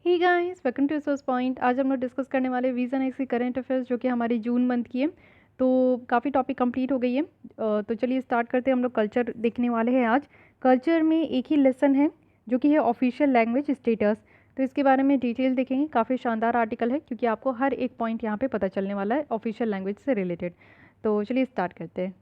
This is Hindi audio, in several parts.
Hey guys, welcome to source point. आज हम लोग डिस्कस करने वाले वीज़ा नेक्स्ट की करंट अफेयर्स जो कि हमारी जून मंथ की है। तो काफ़ी टॉपिक कंप्लीट हो गई है। तो चलिए स्टार्ट करते हैं। हम लोग कल्चर देखने वाले हैं आज। कल्चर में एक ही लेसन है जो कि है ऑफिशियल लैंग्वेज स्टेटस। तो इसके बारे में डिटेल देखेंगे। काफ़ी शानदार आर्टिकल है क्योंकि आपको हर एक पॉइंट यहाँ पे पता चलने वाला है ऑफिशियल लैंग्वेज से रिलेटेड। तो चलिए स्टार्ट करते हैं।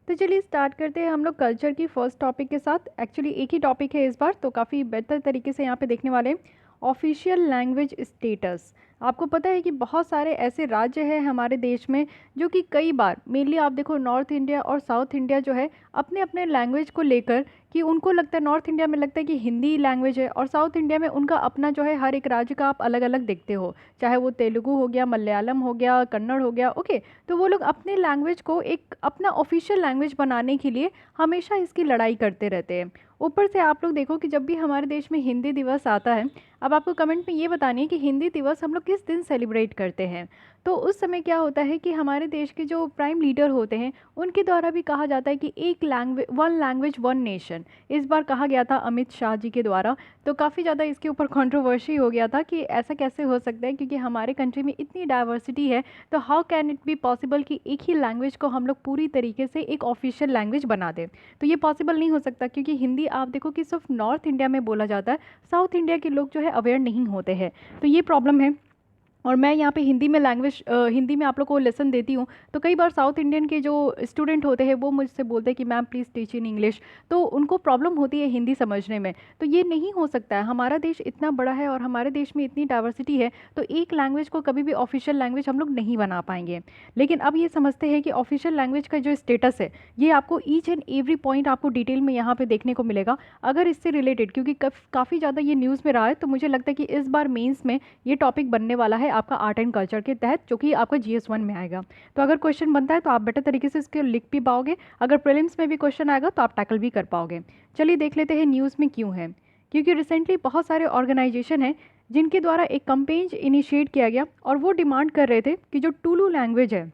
तो चलिए स्टार्ट करते हैं हम लोग कल्चर की फर्स्ट टॉपिक के साथ। एक्चुअली एक ही टॉपिक है इस बार, तो काफ़ी बेहतर तरीके से यहाँ पे देखने वाले हैं। Official language status. आपको पता है कि बहुत सारे ऐसे राज्य हैं हमारे देश में जो कि कई बार, मेनली आप देखो नॉर्थ इंडिया और साउथ इंडिया जो है, अपने अपने लैंग्वेज को लेकर कि उनको लगता है, नॉर्थ इंडिया में लगता है कि हिंदी लैंग्वेज है और साउथ इंडिया में उनका अपना जो है, हर एक राज्य का आप अलग अलग देखते हो, चाहे वो तेलुगु हो गया, मलयालम हो गया, कन्नड़ हो गया, ओके। तो वो लोग अपने लैंग्वेज को एक अपना ऑफिशियल लैंग्वेज बनाने के लिए हमेशा इसकी लड़ाई करते रहते हैं। ऊपर से आप लोग देखो कि जब भी हमारे देश में हिंदी दिवस आता है, अब आपको कमेंट में ये बतानी है कि हिंदी दिवस हम लोग किस दिन सेलिब्रेट करते हैं। तो उस समय क्या होता है कि हमारे देश के जो प्राइम लीडर होते हैं उनके द्वारा भी कहा जाता है कि एक लैंग्वेज वन नेशन। इस बार कहा गया था अमित शाह जी के द्वारा। तो काफ़ी ज़्यादा इसके ऊपर कंट्रोवर्सी हो गया था कि ऐसा कैसे हो सकता है, क्योंकि हमारे कंट्री में इतनी डाइवर्सिटी है। तो how can it be possible कि एक ही लैंग्वेज को हम लोग पूरी तरीके से एक ऑफिशियल लैंग्वेज बना दें। तो ये पॉसिबल नहीं हो सकता, क्योंकि हिंदी आप देखो कि सिर्फ नॉर्थ इंडिया में बोला जाता है, साउथ इंडिया के लोग जो है अवेयर नहीं होते हैं। तो ये प्रॉब्लम है। और मैं यहाँ पे हिंदी में हिंदी में आप लोग को लेसन देती हूँ। तो कई बार साउथ इंडियन के जो स्टूडेंट होते हैं वो मुझसे बोलते हैं कि ma'am please teach in English. तो उनको प्रॉब्लम होती है हिंदी समझने में। तो ये नहीं हो सकता है। हमारा देश इतना बड़ा है और हमारे देश में इतनी डाइवर्सिटी है, तो एक लैंग्वेज को कभी भी ऑफिशियल लैंग्वेज हम लोग नहीं बना पाएंगे। लेकिन अब ये समझते हैं कि ऑफिशियल लैंग्वेज का जो स्टेटस है, ये आपको ईच एंड एवरी पॉइंट आपको डिटेल में यहाँ पे देखने को मिलेगा। अगर इससे रिलेटेड, क्योंकि काफ़ी ज़्यादा ये न्यूज़ में रहा है, तो मुझे लगता है कि इस बार मेंस में ये टॉपिक बनने वाला है आपका आर्ट एंड कल्चर के तहत, जो कि आपका GS1 में आएगा। तो अगर क्वेश्चन बनता है तो आप बेटर तरीके से इसके लिख भी पाओगे। अगर प्रीलिम्स में भी क्वेश्चन आएगा तो आप टैकल भी कर पाओगे। चलिए देख लेते हैं न्यूज़ में क्यों है। क्योंकि रिसेंटली बहुत सारे ऑर्गेनाइजेशन हैं जिनके द्वारा एक कंपेन इनिशिएट किया गया और वो डिमांड कर रहे थे कि जो टुलू लैंग्वेज है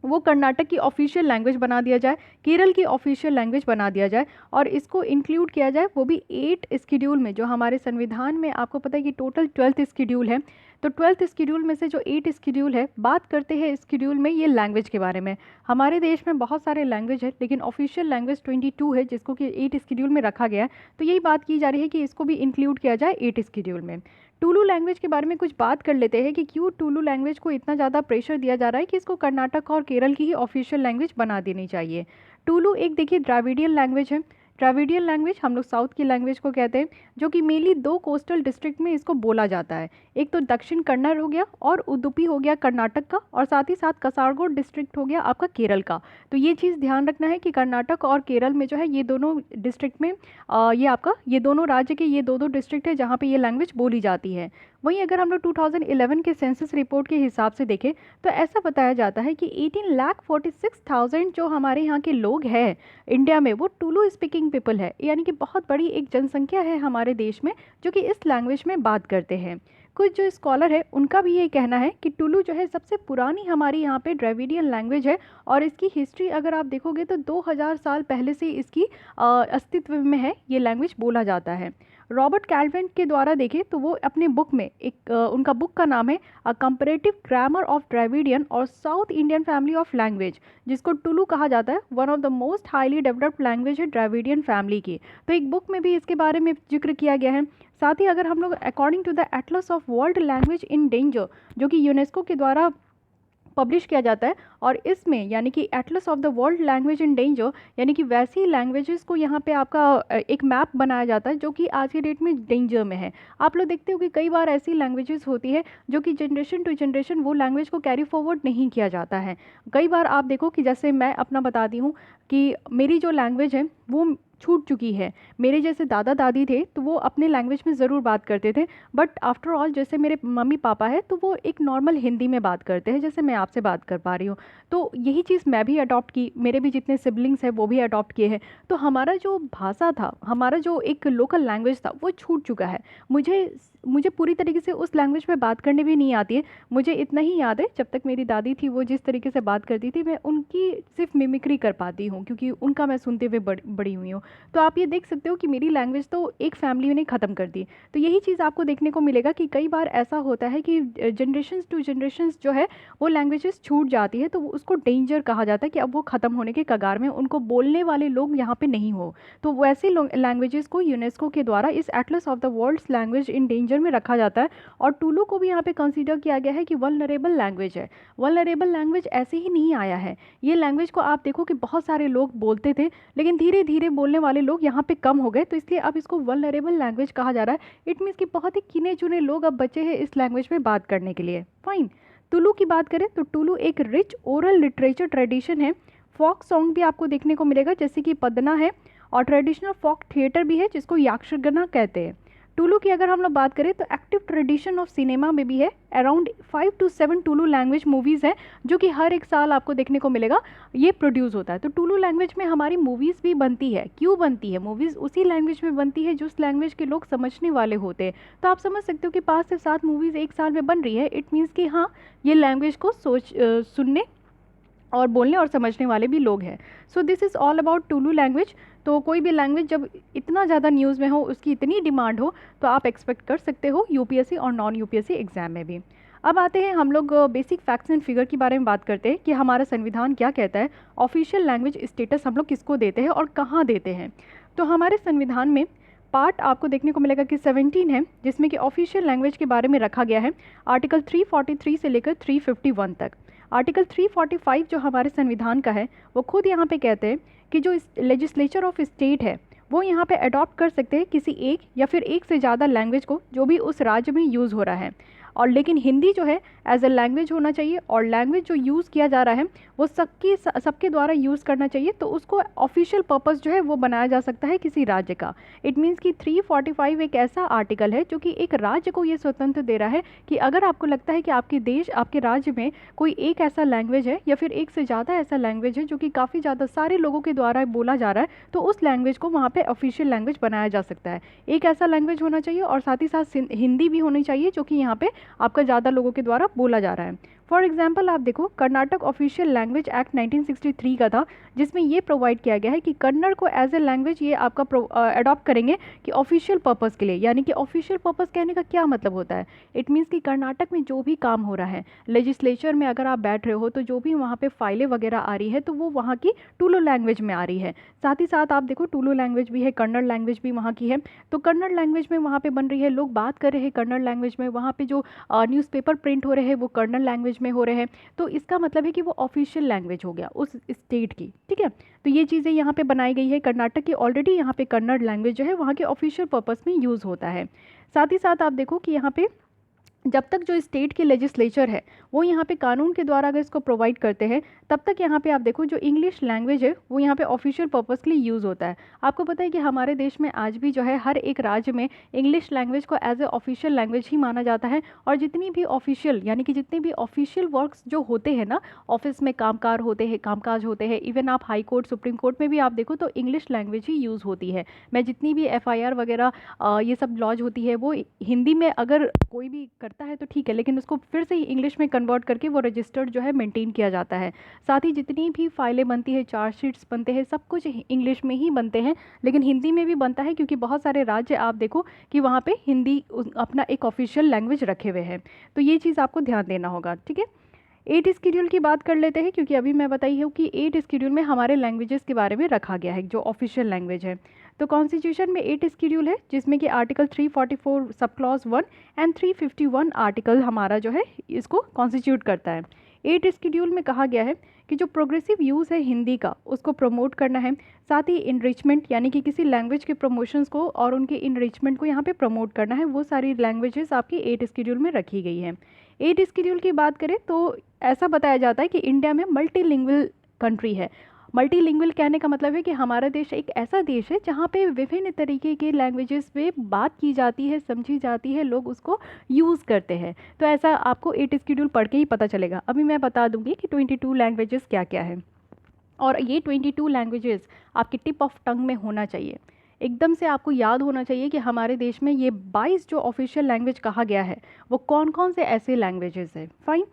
वो कर्नाटक की ऑफिशियल लैंग्वेज बना दिया जाए, केरल की ऑफिशियल लैंग्वेज बना दिया जाए, और इसको इंक्लूड किया जाए, वो भी 8 स्केड्यूल में। जो हमारे संविधान में आपको पता है कि टोटल 12th स्केड्यूल है। तो 12th स्केड्यूल में से जो 8 स्केड्यूल है, बात करते हैं स्केड्यूल में ये लैंग्वेज के बारे में। हमारे देश में बहुत सारे लैंग्वेज है, लेकिन ऑफिशियल लैंग्वेज 22 है, जिसको कि 8 स्केड्यूल में रखा गया है। तो यही बात की जा रही है कि इसको भी इंक्लूड किया जाए 8 स्केड्यूल में। टुलू लैंग्वेज के बारे में कुछ बात कर लेते हैं कि क्यों टुलू लैंग्वेज को इतना ज़्यादा प्रेशर दिया जा रहा है कि इसको कर्नाटक और केरल की ही ऑफिशियल लैंग्वेज बना देनी चाहिए। टुलू एक देखिए द्राविडियन लैंग्वेज है। द्राविडियन लैंग्वेज हम लोग साउथ की लैंग्वेज को कहते हैं, जो कि मेनली 2 कोस्टल डिस्ट्रिक्ट में इसको बोला जाता है। एक तो दक्षिण कन्नड़ हो गया और उडुपी हो गया कर्नाटक का, और साथ ही साथ कासारगोड डिस्ट्रिक्ट हो गया आपका केरल का। तो ये चीज़ ध्यान रखना है कि कर्नाटक और केरल में जो है ये दोनों डिस्ट्रिक्ट में ये आपका ये दोनों राज्य के ये दो डिस्ट्रिक्ट है जहाँ पे ये लैंग्वेज बोली जाती है। वहीं अगर हम लोग 2011 के सेंसस रिपोर्ट के हिसाब से देखें तो ऐसा बताया जाता है कि 18,46,000 जो हमारे यहाँ के लोग हैं इंडिया में, वो टुलू स्पीकिंग पीपल है। यानी कि बहुत बड़ी एक जनसंख्या है हमारे देश में जो कि इस लैंग्वेज में बात करते हैं। कुछ जो स्कॉलर है उनका भी ये कहना है कि टुलू जो है सबसे पुरानी हमारी यहाँ पे द्रविडियन लैंग्वेज है, और इसकी हिस्ट्री अगर आप देखोगे तो 2000 साल पहले से इसकी अस्तित्व में है, ये लैंग्वेज बोला जाता है। रॉबर्ट कैल्विन के द्वारा देखें तो वो अपने बुक में उनका बुक का नाम है a comparative grammar of Dravidian और south Indian family of language, जिसको टुलू कहा जाता है। One of the most highly developed language है द्रविडियन फैमिली की। तो एक बुक में भी इसके बारे में जिक्र किया गया है। साथ ही अगर हम लोग according to the atlas of world language in danger, जो कि यूनेस्को के द्वारा पब्लिश किया जाता है, और इसमें यानी कि Atlas of the world language in danger, यानी कि वैसी लैंग्वेजेस को यहाँ पे आपका एक मैप बनाया जाता है जो कि आज के डेट में डेंजर में है। आप लोग देखते हो कि कई बार ऐसी लैंग्वेजेस होती है जो कि जनरेशन टू जनरेशन वो लैंग्वेज को कैरी फॉरवर्ड नहीं किया जाता है। कई बार आप देखो कि जैसे मैं अपना बताती हूँ कि मेरी जो लैंग्वेज है वो छूट चुकी है। मेरे जैसे दादा दादी थे तो वो अपने लैंग्वेज में ज़रूर बात करते थे, बट आफ्टर ऑल जैसे मेरे मम्मी पापा है तो वो एक नॉर्मल हिंदी में बात करते हैं, जैसे मैं आपसे बात कर पा रही हूँ। तो यही चीज़ मैं भी अडॉप्ट की, मेरे भी जितने सिबलिंग्स हैं वो भी अडॉप्ट किए हैं। तो हमारा जो भाषा था, हमारा जो एक लोकल लैंग्वेज था, वो छूट चुका है। मुझे मुझे पूरी तरीके से उस लैंग्वेज में बात करने भी नहीं आती है। मुझे इतना ही याद है, जब तक मेरी दादी थी वो जिस तरीके से बात करती थी, मैं उनकी सिर्फ मिमिक्री कर पाती हूँ, क्योंकि उनका मैं सुनते हुए बड़ी हुई हूँ। तो आप ये देख सकते हो कि मेरी लैंग्वेज तो एक फैमिली ने ख़त्म कर दी। तो यही चीज़ आपको देखने को मिलेगा कि कई बार ऐसा होता है कि जनरेशन्स टू जनरेशन्स जो है वो लैंग्वेजेस छूट जाती है, तो उसको डेंजर कहा जाता है कि अब वो ख़त्म होने के कगार में, उनको बोलने वाले लोग यहाँ पे नहीं हो। तो वैसे लैंग्वेजेस को यूनेस्को के द्वारा इस atlas of the world's language in danger में रखा जाता है। और टुलू को भी यहाँ पे कंसीडर किया गया है कि वल्नरेबल लैंग्वेज है। वल्नरेबल लैंग्वेज ऐसे ही नहीं आया है, ये लैंग्वेज को आप देखो कि बहुत सारे लोग बोलते थे, लेकिन धीरे धीरे बोलने वाले लोग यहाँ पे कम हो गए, तो इसलिए अब इसको वल्नरेबल लैंग्वेज कहा जा रहा है। इट मीन्स कि बहुत ही गिने चुने लोग अब बचे हैं इस लैंग्वेज में बात करने के लिए। फाइन। टुलू की बात करें तो टुलू एक रिच ओरल लिटरेचर ट्रेडिशन है। फोक सॉन्ग भी आपको देखने को मिलेगा जैसे कि पदना है, और ट्रेडिशनल फोक थिएटर भी है जिसको यक्षगना कहते हैं। टुलू की अगर हम लोग बात करें तो एक्टिव ट्रेडिशन ऑफ सिनेमा में भी है। Around 5 to 7 Tullu language movies हैं जो कि हर एक साल आपको देखने को मिलेगा ये प्रोड्यूस होता है। तो टुलू लैंग्वेज में हमारी मूवीज़ भी बनती है। क्यों बनती है? मूवीज़ उसी लैंग्वेज में बनती है जो उस लैंग्वेज के लोग समझने वाले होते हैं। तो आप समझ सकते हो कि 5 से 7 मूवीज़ एक साल में बन रही है। इट मीन्स कि हाँ, ये लैंग्वेज को सुनने और बोलने और समझने वाले भी लोग हैं। So this is all about Tullu language. तो कोई भी लैंग्वेज जब इतना ज़्यादा न्यूज़ में हो, उसकी इतनी डिमांड हो, तो आप एक्सपेक्ट कर सकते हो यूपीएससी और नॉन यूपीएससी एग्जाम में भी। अब आते हैं हम लोग बेसिक फैक्ट्स एंड फिगर के बारे में बात करते हैं कि हमारा संविधान क्या कहता है, ऑफिशियल लैंग्वेज स्टेटस हम लोग किसको देते हैं और कहाँ देते हैं। तो हमारे संविधान में पार्ट आपको देखने को मिलेगा कि 17 है जिसमें कि ऑफिशियल लैंग्वेज के बारे में रखा गया है। आर्टिकल 343 से लेकर 351 तक। आर्टिकल 345 जो हमारे संविधान का है वो खुद यहाँ पे कहते हैं कि जो लेजिस्लेचर ऑफ स्टेट है वो यहाँ पे अडॉप्ट कर सकते हैं किसी एक या फिर एक से ज़्यादा लैंग्वेज को जो भी उस राज्य में यूज़ हो रहा है। और लेकिन हिंदी जो है एज अ लैंग्वेज होना चाहिए, और लैंग्वेज जो यूज़ किया जा रहा है वो सबके द्वारा यूज़ करना चाहिए। तो उसको ऑफिशियल पर्पस जो है वो बनाया जा सकता है किसी राज्य का। इट मीन्स कि 345 एक ऐसा आर्टिकल है जो कि एक राज्य को ये स्वतंत्र दे रहा है कि अगर आपको लगता है कि आपके देश, आपके राज्य में कोई एक ऐसा लैंग्वेज है या फिर एक से ज़्यादा ऐसा लैंग्वेज है जो कि काफ़ी ज़्यादा सारे लोगों के द्वारा बोला जा रहा है, तो उस लैंग्वेज को वहाँ पे ऑफिशियल लैंग्वेज बनाया जा सकता है। एक ऐसा लैंग्वेज होना चाहिए और साथ ही साथ हिंदी भी होनी चाहिए जो कि यहाँ पे आपका ज़्यादा लोगों के द्वारा बोला जा रहा है। फॉर एग्जाम्पल आप देखो, कर्नाटक ऑफिशियल लैंग्वेज एक्ट 1963 का था जिसमें ये प्रोवाइड किया गया है कि कन्नड़ को एज ए लैंग्वेज ये आपका अडॉप्ट करेंगे कि ऑफिशियल पर्पस के लिए। यानी कि ऑफिशियल पर्पस कहने का क्या मतलब होता है? इट मीन्स कि कर्नाटक में जो भी काम हो रहा है, लेजिस्लेचर में अगर आप बैठ रहे हो तो जो भी वहाँ पे फाइलें वगैरह आ रही है तो वो वहाँ की टुलू लैंग्वेज में आ रही है। साथ ही साथ आप देखो टुलू लैंग्वेज भी है, कन्नड़ लैंग्वेज भी वहाँ की है। तो कन्नड़ लैंग्वेज में वहाँ पे बन रही है, लोग बात कर रहे हैं कन्नड़ लैंग्वेज में, वहाँ पे जो न्यूज़पेपर प्रिंट हो रहे हैं वो कन्नड़ लैंग्वेज में हो रहे हैं। तो इसका मतलब है कि वो ऑफिशियल लैंग्वेज हो गया उस स्टेट की। ठीक है, तो ये चीज़ें यहाँ पे बनाई गई है। कर्नाटक की ऑलरेडी यहाँ पे कन्नड़ लैंग्वेज जो है वहाँ के ऑफिशियल पर्पस में यूज़ होता है। साथ ही साथ आप देखो कि यहाँ पे जब तक जो स्टेट की लेजिस्लेचर है वो यहाँ पे कानून के द्वारा अगर इसको प्रोवाइड करते हैं, तब तक यहाँ पे आप देखो जो इंग्लिश लैंग्वेज है वो यहाँ पे ऑफिशियल पर्पस के लिए यूज़ होता है। आपको पता है कि हमारे देश में आज भी जो है हर एक राज्य में इंग्लिश लैंग्वेज को एज ए ऑफिशियल लैंग्वेज ही माना जाता है। और जितनी भी ऑफिशियल यानी कि जितने भी ऑफिशियल वर्क्स जो होते हैं ना, ऑफिस में कामकाज होते हैं, इवन आप हाई कोर्ट, सुप्रीम कोर्ट में भी आप देखो तो इंग्लिश लैंग्वेज ही यूज़ होती है। मैं जितनी भी FIR वगैरह ये सब लॉज होती है वो हिंदी में अगर कोई भी करता है तो ठीक है, लेकिन उसको फिर से इंग्लिश में कन्वर्ट करके वो रजिस्टर्ड जो है मेंटेन किया जाता है। साथ ही जितनी भी फाइलें बनती है, चार्जशीट्स बनते हैं, सब कुछ इंग्लिश में ही बनते हैं, लेकिन हिंदी में भी बनता है क्योंकि बहुत सारे राज्य आप देखो कि वहाँ पे हिंदी अपना एक ऑफिशियल लैंग्वेज रखे हुए हैं। तो ये चीज़ आपको ध्यान देना होगा। ठीक है, 8 स्केड्यूल की बात कर लेते हैं क्योंकि अभी मैं बताई हूँ कि 8 स्केड्यूल में हमारे लैंग्वेजेस के बारे में रखा गया है जो ऑफिशियल लैंग्वेज है। तो कॉन्स्टिट्यूशन में 8 स्केड्यूल है जिसमें कि article 344 sub clause 1 and 351 article हमारा जो है इसको कॉन्स्टिट्यूट करता है। 8 स्केड्यूल में कहा गया है कि जो प्रोग्रेसिव यूज़ है हिंदी का उसको प्रमोट करना है, साथ ही इनरिचमेंट यानी कि किसी लैंग्वेज के प्रमोशंस को और उनके इनरिचमेंट को यहाँ पे प्रमोट करना है। वो सारी लैंग्वेजेस आपकी 8 स्केड्यूल में रखी गई है। 8 स्केड्यूल की बात करें तो ऐसा बताया जाता है कि इंडिया में मल्टीलिंगुअल कंट्री है। मल्टीलिंगुअल कहने का मतलब है कि हमारा देश एक ऐसा देश है जहाँ पे विभिन्न तरीके के लैंग्वेजेस पे बात की जाती है, समझी जाती है, लोग उसको यूज़ करते हैं। तो ऐसा आपको 8 स्केड्यूल पढ़ के ही पता चलेगा। अभी मैं बता दूंगी कि 22 लैंग्वेजेस क्या क्या है, और ये 22 लैंग्वेजेस आपकी टिप ऑफ टंग में होना चाहिए। एकदम से आपको याद होना चाहिए कि हमारे देश में ये 22 जो ऑफिशियल लैंग्वेज कहा गया है वो कौन कौन से ऐसे लैंग्वेजेस हैं। फाइन,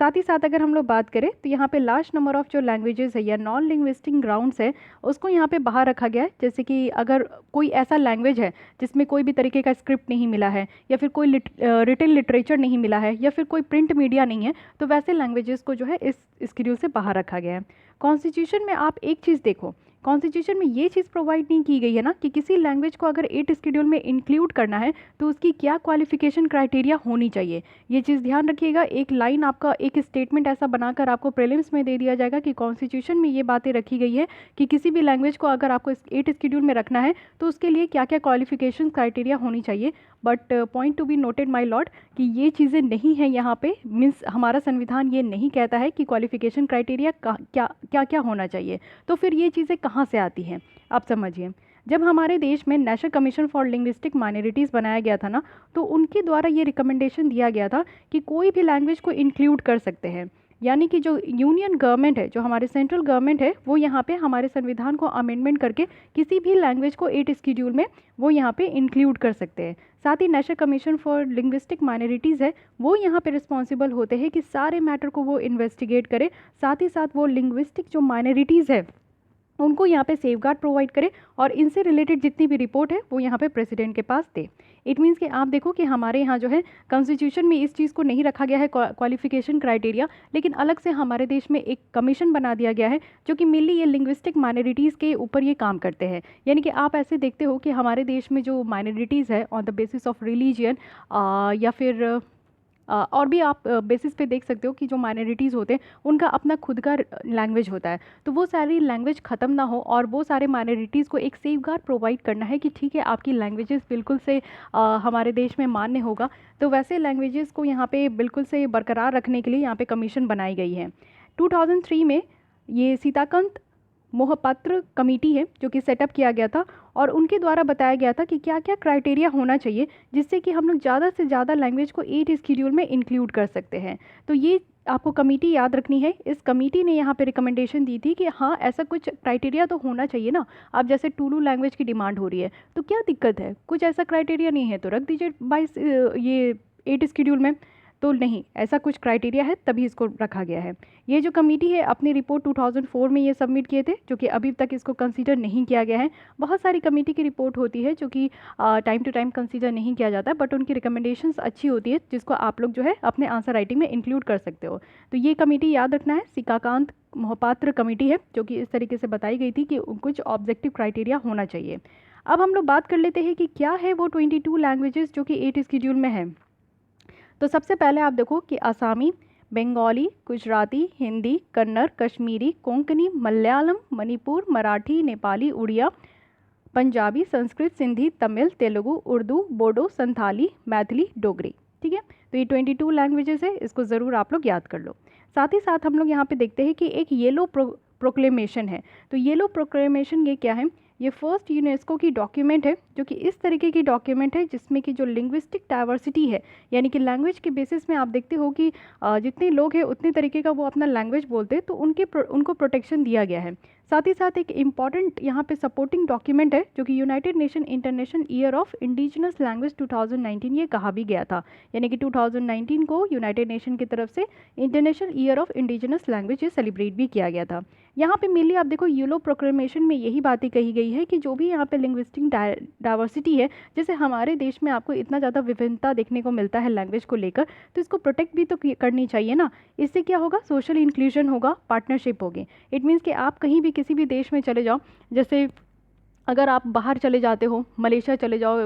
साथ ही साथ अगर हम लोग बात करें तो यहाँ पे लार्ज नंबर ऑफ जो लैंग्वेजेस है या नॉन लिंग्विस्टिक ग्राउंड्स है उसको यहाँ पे बाहर रखा गया है। जैसे कि अगर कोई ऐसा लैंग्वेज है जिसमें कोई भी तरीके का स्क्रिप्ट नहीं मिला है या फिर कोई रिटन लिटरेचर नहीं मिला है या फिर कोई प्रिंट मीडिया नहीं है, तो वैसे लैंग्वेजेस को जो है इस शेड्यूल से बाहर रखा गया है। कॉन्स्टिट्यूशन में आप एक चीज़ देखो, कॉन्स्टिट्यूशन में ये चीज़ प्रोवाइड नहीं की गई है ना कि किसी लैंग्वेज को अगर 8 शेड्यूल में इंक्लूड करना है तो उसकी क्या क्वालिफिकेशन क्राइटेरिया होनी चाहिए। ये चीज़ ध्यान रखिएगा। एक लाइन आपका, एक स्टेटमेंट ऐसा बनाकर आपको प्रीलिम्स में दे दिया जाएगा कि कॉन्स्टिट्यूशन में ये बातें रखी गई है कि किसी भी लैंग्वेज को अगर आपको 8 शेड्यूल में रखना है तो उसके लिए क्या क्या क्वालिफिकेशन क्राइटेरिया होनी चाहिए। But point to be noted my Lord कि ये चीज़ें नहीं है यहाँ पे, मीन्स हमारा संविधान ये नहीं कहता है कि क्वालिफिकेशन क्राइटेरिया क्या क्या क्या होना चाहिए। तो फिर ये चीज़ें कहाँ से आती हैं आप समझिए। जब हमारे देश में national commission for linguistic minorities बनाया गया था ना, तो उनके द्वारा ये रिकमेंडेशन दिया गया था कि कोई भी लैंग्वेज को इंक्लूड कर सकते हैं। यानी कि जो यूनियन गवर्नमेंट है, जो हमारे सेंट्रल गवर्नमेंट है, वो यहाँ पे हमारे संविधान को अमेंडमेंट करके किसी भी लैंग्वेज को 8 शेड्यूल में वो यहाँ पे इंक्लूड कर सकते हैं। साथ ही national commission for linguistic minorities है, वो यहाँ पे रिस्पॉन्सिबल होते हैं कि सारे मैटर को वो इन्वेस्टिगेट करे। साथ ही साथ वो लिंग्विस्टिक जो माइनॉरिटीज़ है उनको यहाँ पे सेफगार्ड प्रोवाइड करे और इनसे रिलेटेड जितनी भी रिपोर्ट है वो यहाँ पे प्रेसिडेंट के पास दे। इट मीन्स कि आप देखो कि हमारे यहाँ जो है कॉन्स्टिट्यूशन में इस चीज़ को नहीं रखा गया है क्वालिफिकेशन क्राइटेरिया, लेकिन अलग से हमारे देश में एक कमीशन बना दिया गया है जो कि मेनली ये लिंग्विस्टिक माइनॉरिटीज़ के ऊपर ये काम करते हैं। यानी कि आप ऐसे देखते हो कि हमारे देश में जो माइनॉरिटीज़ है on the basis of religion या फिर और भी आप बेसिस पे देख सकते हो कि जो माइनॉरिटीज़ होते हैं उनका अपना खुद का लैंग्वेज होता है, तो वो सारी लैंग्वेज ख़त्म ना हो और वो सारे माइनॉरिटीज़ को एक सेफगार्ड प्रोवाइड करना है कि ठीक है आपकी लैंग्वेजेस बिल्कुल से हमारे देश में मान्य होगा। तो वैसे लैंग्वेजेस को यहाँ पे बिल्कुल से बरकरार रखने के लिए यहाँ पे कमीशन बनाई गई है। 2003 में ये सीताकांत मोहपात्र कमेटी है जो कि सेटअप किया गया था और उनके द्वारा बताया गया था कि क्या क्या क्राइटेरिया होना चाहिए जिससे कि हम लोग ज़्यादा से ज़्यादा लैंग्वेज को 8 शेड्यूल में इंक्लूड कर सकते हैं। तो ये आपको कमेटी याद रखनी है। इस कमेटी ने यहाँ पे रिकमेंडेशन दी थी कि हाँ ऐसा कुछ क्राइटेरिया तो होना चाहिए ना। अब जैसे टुलू लैंग्वेज की डिमांड हो रही है तो क्या दिक्कत है, कुछ ऐसा क्राइटेरिया नहीं है तो रख दीजिए 22 ये 8 शेड्यूल में। तो नहीं, ऐसा कुछ क्राइटेरिया है तभी इसको रखा गया है। ये जो कमेटी है अपनी रिपोर्ट 2004 में ये सबमिट किए थे जो कि अभी तक इसको कंसीडर नहीं किया गया है। बहुत सारी कमेटी की रिपोर्ट होती है जो कि टाइम टू टाइम कंसीडर नहीं किया जाता है, बट उनकी रिकमेंडेशंस अच्छी होती है जिसको आप लोग जो है अपने आंसर राइटिंग में इंक्लूड कर सकते हो। तो ये कमेटी याद रखना है, सीताकांत मोहपात्र कमेटी है जो कि इस तरीके से बताई गई थी कि कुछ ऑब्जेक्टिव क्राइटेरिया होना चाहिए। अब हम लोग बात कर लेते हैं कि क्या है वो 22 लैंग्वेजेस जो कि 8 शेड्यूल में है। तो सबसे पहले आप देखो कि आसामी, बंगाली, गुजराती, हिंदी, कन्नड़, कश्मीरी, कोंकणी, मलयालम, मणिपुर, मराठी, नेपाली, उड़िया, पंजाबी, संस्कृत, सिंधी, तमिल, तेलुगु, उर्दू, बोडो, संथाली, मैथिली, डोगरी। ठीक है, तो ये 22 लैंग्वेजेस है, इसको ज़रूर आप लोग याद कर लो। साथ ही साथ हम लोग यहाँ पे देखते हैं कि एक येलो प्रोक्लेमेशन है। तो येलो प्रोक्लेमेशन ये क्या है, ये फर्स्ट यूनेस्को की डॉक्यूमेंट है जो कि इस तरीके की डॉक्यूमेंट है जिसमें कि जो लिंग्विस्टिक डाइवर्सिटी है, यानी कि लैंग्वेज के बेसिस में आप देखते हो कि जितने लोग हैं उतने तरीके का वो अपना लैंग्वेज बोलते हैं, तो उनको प्रोटेक्शन दिया गया है। साथ ही साथ एक इम्पॉर्टेंट यहाँ पे सपोर्टिंग डॉक्यूमेंट है जो कि United nation international year of indigenous language 2019 ये कहा भी गया था। यानी कि 2019 को यूनाइटेड नेशन की तरफ से international year of indigenous language ये सेलिब्रेट भी किया गया था। यहाँ पे मेनली आप देखो येलो प्रोक्लेमेशन में यही बातें कही गई है कि जो भी यहाँ पे लिंग्विस्टिक डाइवर्सिटी है, जैसे हमारे देश में आपको इतना ज़्यादा विभिन्नता देखने को मिलता है लैंग्वेज को लेकर, तो इसको प्रोटेक्ट भी तो करनी चाहिए ना। इससे क्या होगा, सोशल इंक्लूजन होगा, पार्टनरशिप होगी। इट मीन्स कि आप कहीं भी किसी भी देश में चले जाओ, जैसे अगर आप बाहर चले जाते हो, मलेशिया चले जाओ,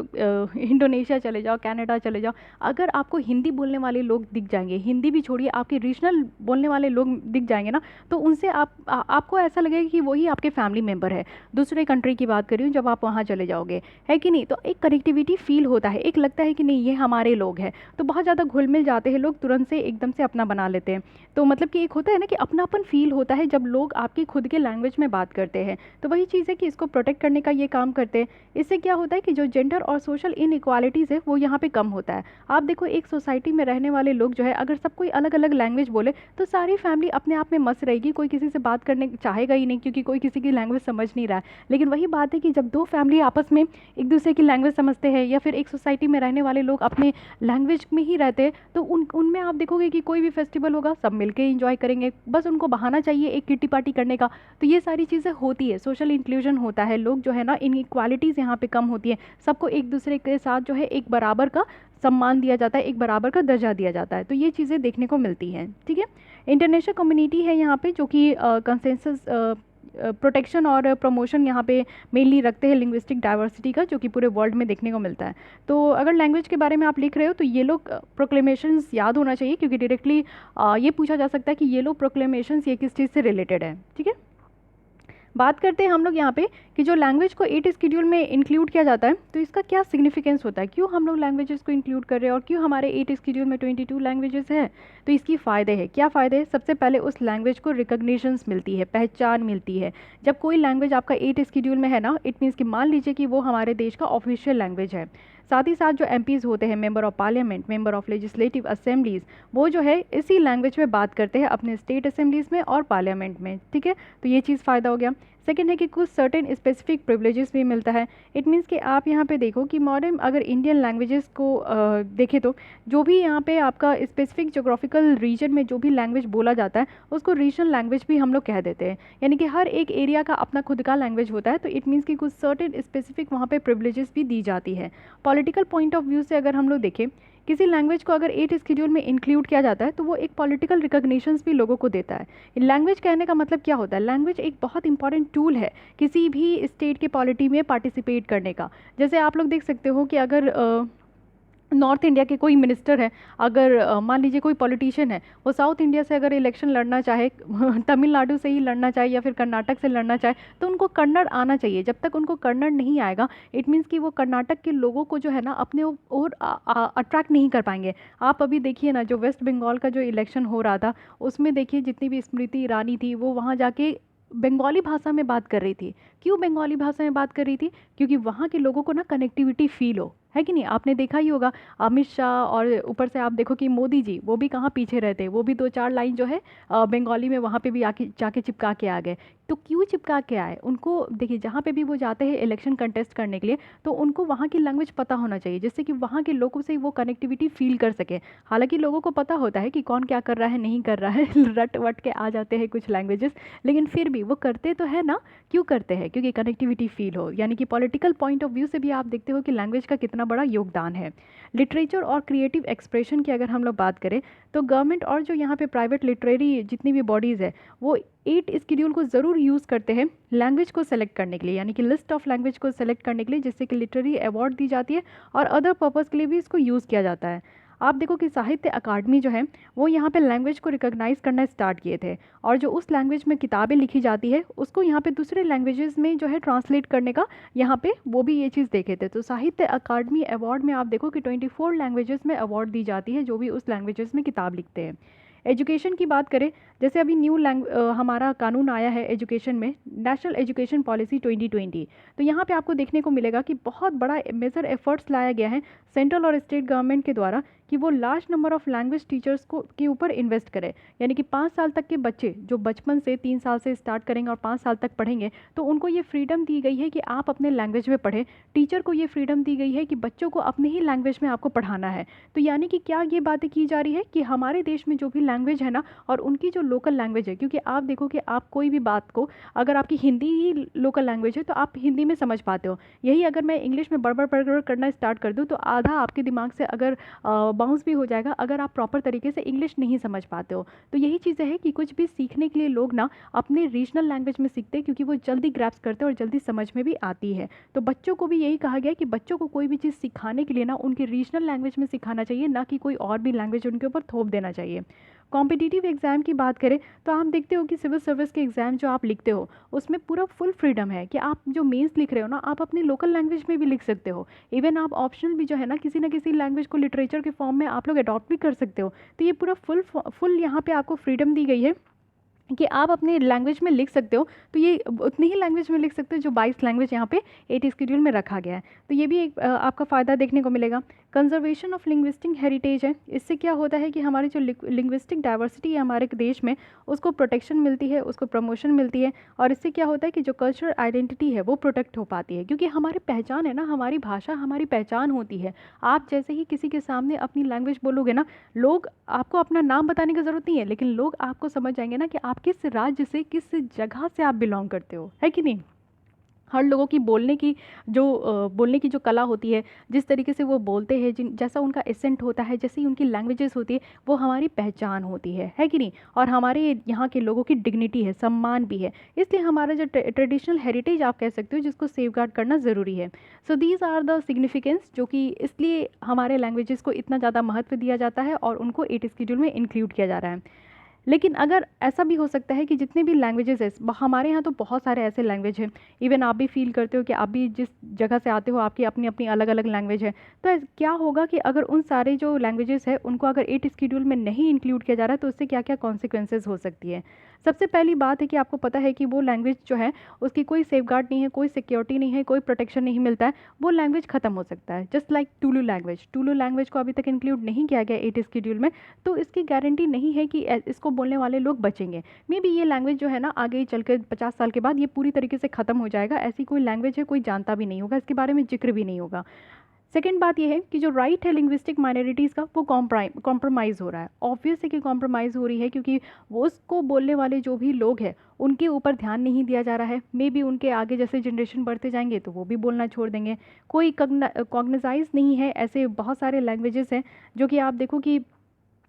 इंडोनेशिया चले जाओ, कनाडा चले जाओ, अगर आपको हिंदी बोलने वाले लोग दिख जाएंगे, हिंदी भी छोड़िए आपके रीजनल बोलने वाले लोग दिख जाएंगे ना, तो उनसे आपको ऐसा लगेगा कि वही आपके फैमिली मेम्बर है। दूसरे कंट्री की बात कर रही हूँ, जब आप वहाँ चले जाओगे, है कि नहीं, तो एक कनेक्टिविटी फील होता है, एक लगता है कि नहीं ये हमारे लोग हैं। तो बहुत ज़्यादा घुल मिल जाते हैं लोग, तुरंत से एकदम से अपना बना लेते हैं। तो मतलब कि एक होता है ना कि अपनापन फील होता है जब लोग आपकी खुद के लैंग्वेज में बात करते हैं। तो वही चीज़ है कि इसको प्रोटेक्ट करने का ये काम करते हैं। इससे क्या होता है कि जो जेंडर और सोशल इनइक्वालिटीज़ है वो यहाँ पे कम होता है। आप देखो एक सोसाइटी में रहने वाले लोग जो है अगर सब कोई अलग अलग लैंग्वेज बोले तो सारी फैमिली अपने आप में मस्त रहेगी, कोई किसी से बात करने चाहेगा ही नहीं क्योंकि कोई किसी की लैंग्वेज समझ नहीं रहा है। लेकिन वही बात है कि जब दो फैमिली आपस में एक दूसरे की लैंग्वेज समझते हैं या फिर एक सोसाइटी में रहने वाले लोग अपने लैंग्वेज में ही रहते हैं तो उनमें आप देखोगे कि कोई भी फेस्टिवल होगा सब मिलके एंजॉय करेंगे, बस उनको बहाना चाहिए एक किट्टी पार्टी करने का। तो ये सारी चीज़ें होती है, सोशल इंक्लूजन होता है, लोग जो है ना इनइक्वालिटीज़ यहाँ पे कम होती है, सबको एक दूसरे के साथ जो है एक बराबर का सम्मान दिया जाता है, एक बराबर का दर्जा दिया जाता है। तो ये चीज़ें देखने को मिलती हैं। ठीक है, इंटरनेशनल कम्युनिटी है यहाँ पे जो कि कंसेंसस प्रोटेक्शन और प्रमोशन यहाँ पे मेनली रखते हैं लिंग्विस्टिक डाइवर्सिटी का, जो कि पूरे वर्ल्ड में देखने को मिलता है। तो अगर लैंग्वेज के बारे में आप लिख रहे हो तो ये लोग प्रोक्लेमेशंस याद होना चाहिए क्योंकि डायरेक्टली ये पूछा जा सकता है कि ये लोग प्रोक्लेमेशंस ये किस चीज़ से रिलेटेड है। ठीक है, बात करते हैं हम लोग यहाँ पे कि जो लैंग्वेज को 8 स्केड्यूल में इंक्लूड किया जाता है तो इसका क्या सिग्निफिकेंस होता है, क्यों हम लोग लैंग्वेजेस को इंक्लूड कर रहे हैं और क्यों हमारे 8 स्केड्यूल में 22 लैंग्वेजेस हैं। तो इसकी फ़ायदे हैं, क्या फ़ायदे हैं? सबसे पहले उस लैंग्वेज को रिकग्निशंस मिलती है, पहचान मिलती है। जब कोई लैंग्वेज आपका 8 स्केड्यूल में है ना, इट मीन्स कि मान लीजिए कि वो हमारे देश का ऑफिशियल लैंग्वेज है। साथ ही साथ जो एमपीज़ होते हैं, member of parliament, member of legislative assemblies, वो जो है इसी लैंग्वेज में बात करते हैं अपने स्टेट असेंबलीज़ में और पार्लियामेंट में। ठीक है, तो ये चीज़ फ़ायदा हो गया। सेकेंड है कि कुछ सर्टेन स्पेसिफिक प्रिविलेजेस भी मिलता है। इट मीन्स कि आप यहाँ पे देखो कि मॉडर्न अगर इंडियन लैंग्वेजेस को देखें तो जो भी यहाँ पे आपका स्पेसिफिक जोग्राफिकल रीजन में जो भी लैंग्वेज बोला जाता है उसको रीजनल लैंग्वेज भी हम लोग कह देते हैं, यानी कि हर एक एरिया का अपना खुद का लैंग्वेज होता है। तो इट मीन्स कि कुछ सर्टेन स्पेसिफिक वहाँ पे प्रिविलेजेस भी दी जाती है। पॉलिटिकल पॉइंट ऑफ व्यू से अगर हम लोग देखें, किसी लैंग्वेज को अगर 8 स्केड्यूल में इंक्लूड किया जाता है तो वो एक पॉलिटिकल रिकॉग्निशंस भी लोगों को देता है। लैंग्वेज कहने का मतलब क्या होता है? लैंग्वेज एक बहुत इंपॉर्टेंट टूल है किसी भी स्टेट के पॉलिटी में पार्टिसिपेट करने का। जैसे आप लोग देख सकते हो कि अगर नॉर्थ इंडिया के कोई मिनिस्टर है, अगर मान लीजिए कोई पॉलिटिशियन है, वो साउथ इंडिया से अगर इलेक्शन लड़ना चाहे, तमिलनाडु से ही लड़ना चाहे या फिर कर्नाटक से लड़ना चाहे, तो उनको कन्नड़ आना चाहिए। जब तक उनको कन्नड़ नहीं आएगा इट मीन्स कि वो कर्नाटक के लोगों को जो है ना अपने और अट्रैक्ट नहीं कर पाएंगे। आप अभी देखिए ना, जो वेस्ट बंगाल का जो इलेक्शन हो रहा था उसमें देखिए जितनी भी स्मृति ईरानी थी वो वहाँ जाके बंगाली भाषा में बात कर रही थी। क्यों बंगाली भाषा में बात कर रही थी? क्योंकि वहाँ के लोगों को ना कनेक्टिविटी फील हो, है कि नहीं? आपने देखा ही होगा अमित शाह, और ऊपर से आप देखो कि मोदी जी वो भी कहाँ पीछे रहते, वो भी 2-4 लाइन जो है बंगाली में वहाँ पे भी आके जाके चिपका के आ गए। तो क्यों चिपका के आए? उनको देखिए जहाँ पे भी वो जाते हैं इलेक्शन कंटेस्ट करने के लिए तो उनको वहाँ की लैंग्वेज पता होना चाहिए जिससे कि वहाँ के लोगों से वो कनेक्टिविटी फील कर सके। हालांकि लोगों को पता होता है कि कौन क्या कर रहा है नहीं कर रहा है रट वट के आ जाते हैं कुछ लैंग्वेजेस, लेकिन फिर भी वो करते तो है ना। क्यों करते हैं? क्योंकि कनेक्टिविटी फील हो। यानी कि पॉलिटिकल पॉइंट ऑफ व्यू से भी आप देखते हो कि लैंग्वेज का कितना बड़ा योगदान है। लिटरेचर और क्रिएटिव एक्सप्रेशन की अगर हम लोग बात करें तो गवर्नमेंट और जो यहाँ पे प्राइवेट लिटरेरी जितनी भी बॉडीज़ है वो 8 स्केड्यूल को ज़रूर यूज़ करते हैं लैंग्वेज को सेलेक्ट करने के लिए, यानी कि लिस्ट ऑफ लैंग्वेज को सेलेक्ट करने के लिए, जिससे कि लिटरेरी अवार्ड दी जाती है और अदर पर्पज़ के लिए भी इसको यूज़ किया जाता है। आप देखो कि साहित्य अकादमी जो है वो यहाँ पे लैंग्वेज को रिकॉग्नाइज करना स्टार्ट किए थे और जो उस लैंग्वेज में किताबें लिखी जाती है उसको यहाँ पे दूसरे लैंग्वेजेस में जो है ट्रांसलेट करने का यहाँ पे वो भी ये चीज़ देखे थे। तो साहित्य अकादमी अवार्ड में आप देखो कि 24 लैंग्वेजेस में अवार्ड दी जाती है जो भी उस लैंग्वेजेस में किताब लिखते हैं। एजुकेशन की बात करें, जैसे अभी हमारा कानून आया है एजुकेशन में, नेशनल एजुकेशन पॉलिसी 2020, तो यहाँ पे आपको देखने को मिलेगा कि बहुत बड़ा मेजर एफर्ट्स लाया गया है सेंट्रल और स्टेट गवर्नमेंट के द्वारा कि वो large number of language teachers को के ऊपर इन्वेस्ट करें। यानी कि 5 साल तक के बच्चे जो बचपन से 3 साल से स्टार्ट करेंगे और 5 साल तक पढ़ेंगे तो उनको ये फ्रीडम दी गई है कि आप अपने लैंग्वेज में पढ़ें। टीचर को ये फ्रीडम दी गई है कि बच्चों को अपने ही लैंग्वेज में आपको पढ़ाना है। तो यानी कि क्या ये बातें की जा रही है कि हमारे देश में जो भी लैंग्वेज है ना और उनकी जो लोकल लैंग्वेज है, क्योंकि आप देखो कि आप कोई भी बात को, अगर आपकी हिंदी ही लोकल लैंग्वेज है तो आप हिंदी में समझ पाते हो, यही अगर मैं इंग्लिश में बड़बड़ बड़बड़ करना स्टार्ट कर दूँ तो आधा आपके दिमाग से अगर बाउंस भी हो जाएगा अगर आप प्रॉपर तरीके से इंग्लिश नहीं समझ पाते हो। तो यही चीज़ें हैं कि कुछ भी सीखने के लिए लोग ना अपने रीजनल लैंग्वेज में सीखते हैं क्योंकि वो जल्दी ग्रैप्स करते हैं और जल्दी समझ में भी आती है। तो बच्चों को भी यही कहा गया है कि बच्चों को कोई भी चीज़ सिखाने के लिए ना उनके रीजनल लैंग्वेज में सिखाना चाहिए, ना कि कोई और भी लैंग्वेज उनके ऊपर थोप देना चाहिए। कॉम्पिटिटिव एग्ज़ाम की बात करें तो आप देखते हो कि सिविल सर्विस के एग्ज़ाम जो आप लिखते हो उसमें पूरा फुल फ्रीडम है कि आप जो मेंस लिख रहे हो ना आप अपनी लोकल लैंग्वेज में भी लिख सकते हो। इवन आप ऑप्शनल भी जो है ना किसी लैंग्वेज को लिटरेचर के फॉर्म में आप लोग अडॉप्ट भी कर सकते हो। तो ये पूरा फुल यहाँ पे आपको फ्रीडम दी गई है कि आप अपने लैंग्वेज में लिख सकते हो, तो ये उतनी ही लैंग्वेज में लिख सकते हो जो 22 लैंग्वेज यहाँ पे 8 स्केड्यूल में रखा गया है। तो ये भी एक आपका फ़ायदा देखने को मिलेगा। कंजर्वेशन ऑफ लिंग्विस्टिक हेरिटेज है, इससे क्या होता है कि हमारी जो लिंग्विस्टिक डाइवर्सिटी है हमारे देश में, उसको प्रोटेक्शन मिलती है, उसको प्रमोशन मिलती है, और इससे क्या होता है कि जो कल्चरल आइडेंटिटी है वो प्रोटेक्ट हो पाती है, क्योंकि हमारी पहचान है ना, हमारी भाषा हमारी पहचान होती है। आप जैसे ही किसी के सामने अपनी लैंग्वेज बोलोगे ना, लोग आपको अपना नाम बताने की ज़रूरत नहीं है, लेकिन लोग आपको समझ जाएंगे ना कि आप किस राज्य से, किस जगह से आप बिलोंग करते हो, है कि नहीं। हर लोगों की बोलने की जो कला होती है, जिस तरीके से वो बोलते हैं, जिन जैसा उनका एसेंट होता है, जैसी उनकी लैंग्वेजेस होती है, वो हमारी पहचान होती है कि नहीं। और हमारे यहाँ के लोगों की डिग्निटी है, सम्मान भी है, इसलिए हमारा जो ट्रेडिशनल हेरिटेज आप कह सकते हो, जिसको सेफगार्ड करना ज़रूरी है। So these are the significance, जो कि इसलिए हमारे लैंग्वेजेस को इतना ज़्यादा महत्व दिया जाता है और उनको 8 स्केड्यूल में इंक्लूड किया जा रहा है। लेकिन अगर ऐसा भी हो सकता है कि जितने भी लैंग्वेजेस है, हमारे यहाँ तो बहुत सारे ऐसे लैंग्वेज हैं, इवन आप भी फील करते हो कि आप भी जिस जगह से आते हो आपकी अपनी अपनी अलग अलग लैंग्वेज है। तो क्या होगा कि अगर उन सारे जो लैंग्वेजेस है उनको अगर 8 स्केड्यूल में नहीं इंक्लूड किया जा रहा है, तो उससे क्या क्या कॉन्सिक्वेंसेज हो सकती है। सबसे पहली बात है कि आपको पता है कि वो लैंग्वेज जो है उसकी कोई सेफगार्ड नहीं है, कोई सिक्योरिटी नहीं है, कोई प्रोटेक्शन नहीं मिलता है, वो लैंग्वेज ख़त्म हो सकता है। जस्ट लाइक टुलू लैंग्वेज को अभी तक इंक्लूड नहीं किया गया 8 स्केड्यूल में, तो इसकी गारंटी नहीं है कि इसको बोलने वाले लोग बचेंगे। मे बी ये लैंग्वेज जो है ना, आगे चल कर 50 साल के बाद ये पूरी तरीके से ख़त्म हो जाएगा, ऐसी कोई लैंग्वेज है कोई जानता भी नहीं होगा, इसके बारे में जिक्र भी नहीं होगा। सेकेंड बात यह है कि जो राइट है लिंग्विस्टिक माइनॉरिटीज़ का, वो कॉम्प्रोमाइज़ हो रहा है। ऑब्वियस है कि कॉम्प्रोमाइज़ हो रही है, क्योंकि वो उसको बोलने वाले जो भी लोग हैं उनके ऊपर ध्यान नहीं दिया जा रहा है। मे बी उनके आगे जैसे जनरेशन बढ़ते जाएंगे तो वो भी बोलना छोड़ देंगे, कोई कॉग्निजाइज नहीं है। ऐसे बहुत सारे लैंग्वेजेस हैं जो कि आप देखो कि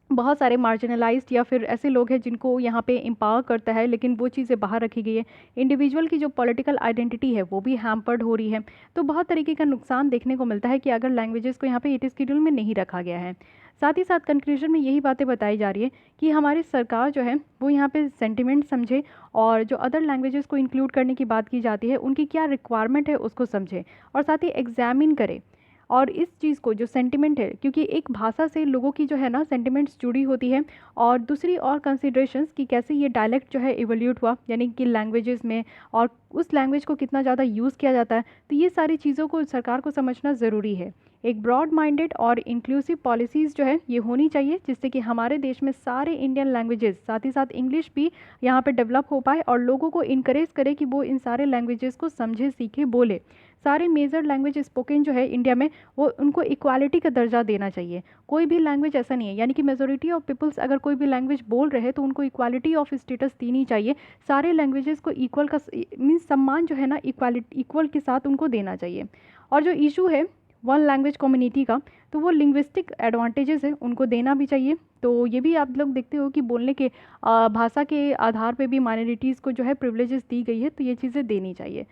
बहुत सारे मार्जिनलाइज्ड या फिर ऐसे लोग हैं जिनको यहाँ पे एम्पावर करता है, लेकिन वो चीज़ें बाहर रखी गई है। इंडिविजुअल की जो पॉलिटिकल आइडेंटिटी है वो भी हैम्पर्ड हो रही है। तो बहुत तरीके का नुकसान देखने को मिलता है कि अगर लैंग्वेजेस को यहाँ पे 8 स्केड्यूल में नहीं रखा गया है। साथ ही साथ कंक्लूजन में यही बातें बताई जा रही है कि हमारी सरकार जो है वो यहाँ पे सेंटिमेंट समझे, और जो अदर लैंग्वेजेस को इंक्लूड करने की बात की जाती है उनकी क्या रिक्वायरमेंट है उसको समझे, और साथ ही एग्जामिन करे। और इस चीज़ को जो सेंटिमेंट है, क्योंकि एक भाषा से लोगों की जो है ना सेंटिमेंट्स जुड़ी होती है, और दूसरी और कंसिडरेशंस कि कैसे ये डायलेक्ट जो है इवोल्यूट हुआ, यानी कि लैंग्वेजेस में, और उस लैंग्वेज को कितना ज़्यादा यूज़ किया जाता है। तो ये सारी चीज़ों को सरकार को समझना ज़रूरी है। एक ब्रॉड माइंडेड और इंक्लूसिव पॉलिसीज़ जो है ये होनी चाहिए, जिससे कि हमारे देश में सारे इंडियन लैंग्वेजेस, साथ ही साथ इंग्लिश भी यहाँ पे डेवलप हो पाए, और लोगों को इनकरेज करे कि वो इन सारे लैंग्वेजेस को समझे, सीखे, बोले। सारे मेजर लैंग्वेज स्पोकन जो है इंडिया में, वो उनको इक्वालिटी का दर्जा देना चाहिए। कोई भी लैंग्वेज ऐसा नहीं है, यानी कि मेजोरिटी ऑफ पीपल्स अगर कोई भी लैंग्वेज बोल रहे हैं तो उनको इक्वालिटी ऑफ स्टेटस देनी चाहिए। सारे लैंग्वेजेस को इक्वल का मीन्स सम्मान जो है ना इक्वल के साथ उनको देना चाहिए। और जो इशू है वन लैंग्वेज कम्युनिटी का, तो वो लिंग्विस्टिक एडवांटेजेस है उनको देना भी चाहिए। तो ये भी आप लोग देखते हो कि बोलने के भाषा के आधार पे भी माइनॉरिटीज़ को जो है प्रिविलेजेस दी गई है, तो ये चीज़ें देनी चाहिए।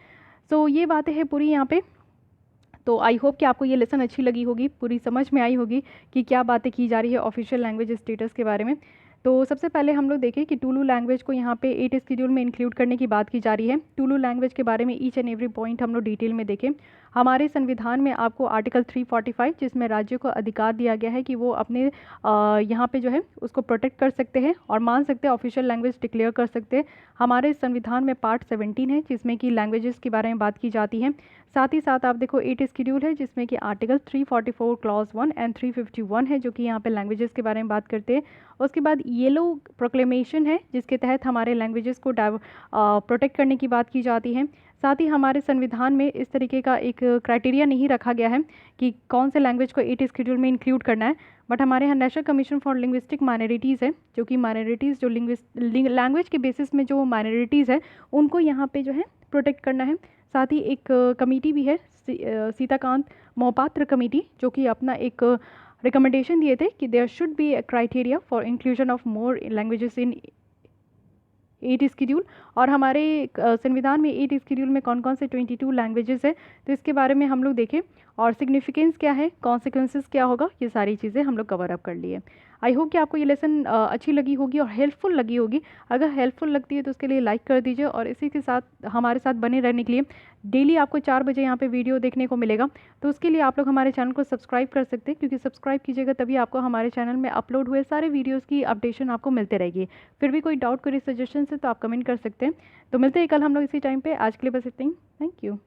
सो ये बातें हैं पूरी यहाँ पे। तो आई होप कि आपको ये लेसन अच्छी लगी होगी, पूरी समझ में आई होगी कि क्या बातें की जा रही है ऑफिशियल लैंग्वेज स्टेटस के बारे में। तो सबसे पहले हम लोग देखें कि टुलू लैंग्वेज को यहाँ पे 8 स्केड्यूल में इंक्लूड करने की बात की जा रही है। टुलू लैंग्वेज के बारे में ईच एंड एवरी पॉइंट हम लोग डिटेल में देखें। हमारे संविधान में आपको आर्टिकल 345, जिसमें राज्यों को अधिकार दिया गया है कि वो अपने यहाँ पे जो है उसको प्रोटेक्ट कर सकते हैं और मान सकते हैं, ऑफिशियल लैंग्वेज डिक्लेयर कर सकते हैं। हमारे संविधान में पार्ट 17 है जिसमें कि लैंग्वेजेस के बारे में बात की जाती है। साथ ही साथ आप देखो 8 स्केड्यूल है जिसमें कि आर्टिकल 344 क्लॉज 1 एंड 351 है जो कि यहाँ पे लैंग्वेजेस के बारे में बात करते हैं। उसके बाद येलो प्रोक्लेमेशन है जिसके तहत हमारे लैंग्वेजेस को प्रोटेक्ट करने की बात की जाती है। साथ ही हमारे संविधान में इस तरीके का एक क्राइटेरिया नहीं रखा गया है कि कौन से लैंग्वेज को 8 स्केड्यूल में इंक्लूड करना है, बट हमारे यहाँ national commission for linguistic minorities है जो कि माइनॉरिटीज़ जो लैंग्वेज के बेसिस में जो माइनॉरिटीज़ है उनको यहाँ पे जो है प्रोटेक्ट करना है। साथ ही एक कमेटी भी है सीताकांत मोहपात्र कमेटी जो कि अपना एक रिकमेंडेशन दिए थे कि there should be a criteria for inclusion of more languages in 8 schedule. और हमारे संविधान में 8 स्केड्यूल में कौन कौन से 22 लैंग्वेजेस है, तो इसके बारे में हम लोग देखें। और सिग्निफिकेंस क्या है, कॉन्सिक्वेंसेस क्या होगा, ये सारी चीज़ें हम लोग कवर अप कर लिए। आई होप कि आपको ये लेसन अच्छी लगी होगी और हेल्पफुल लगी होगी। अगर हेल्पफुल लगती है तो उसके लिए लाइक कर दीजिए, और इसी के साथ हमारे साथ बने रहने के लिए डेली आपको 4 बजे यहाँ पे वीडियो देखने को मिलेगा। तो उसके लिए आप लोग हमारे चैनल को सब्सक्राइब कर सकते हैं, क्योंकि सब्सक्राइब कीजिएगा तभी आपको हमारे चैनल में अपलोड हुए सारे वीडियोज़ की अपडेशन आपको मिलते रहेगी। फिर भी कोई डाउट, कोई सजेशन है तो आप कमेंट कर सकते हैं। तो मिलते हैं कल हम लोग इसी टाइम पे। आज के लिए बस इतना ही। Thank you.